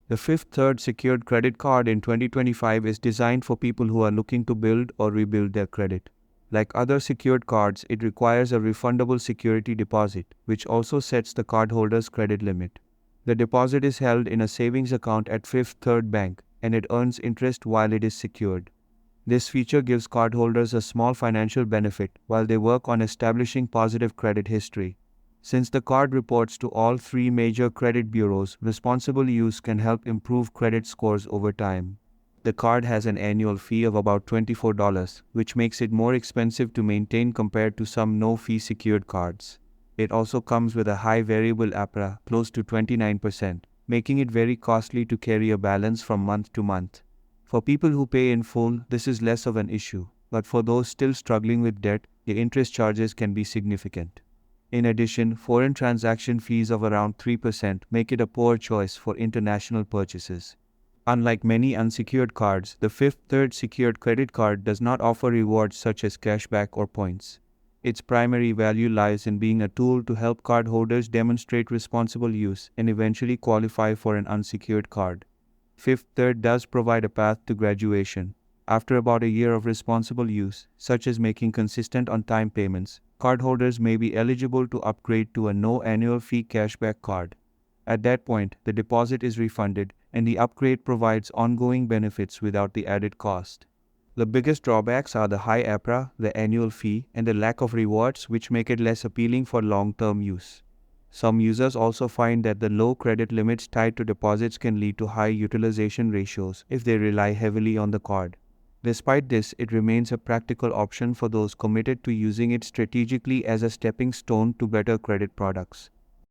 The Fifth Third Secured Credit Card in 2025 is designed for people who are looking to build or rebuild their credit. Like other secured cards, it requires a refundable security deposit, which also sets the cardholder's credit limit. The deposit is held in a savings account at Fifth Third Bank, and it earns interest while it is secured. This feature gives cardholders a small financial benefit while they work on establishing positive credit history. Since the card reports to all three major credit bureaus, responsible use can help improve credit scores over time. The card has an annual fee of about $24, which makes it more expensive to maintain compared to some no-fee secured cards. It also comes with a high variable APR, close to 29%, making it very costly to carry a balance from month to month. For people who pay in full, this is less of an issue, but for those still struggling with debt, the interest charges can be significant. In addition, foreign transaction fees of around 3% make it a poor choice for international purchases. Unlike many unsecured cards, the Fifth Third Secured Credit Card does not offer rewards such as cashback or points. Its primary value lies in being a tool to help cardholders demonstrate responsible use and eventually qualify for an unsecured card. Fifth Third does provide a path to graduation. After about a year of responsible use, such as making consistent on-time payments, cardholders may be eligible to upgrade to a no annual fee cashback card. At that point, the deposit is refunded, and the upgrade provides ongoing benefits without the added cost. The biggest drawbacks are the high APR, the annual fee, and the lack of rewards, which make it less appealing for long-term use. Some users also find that the low credit limits tied to deposits can lead to high utilization ratios if they rely heavily on the card. Despite this, it remains a practical option for those committed to using it strategically as a stepping stone to better credit products.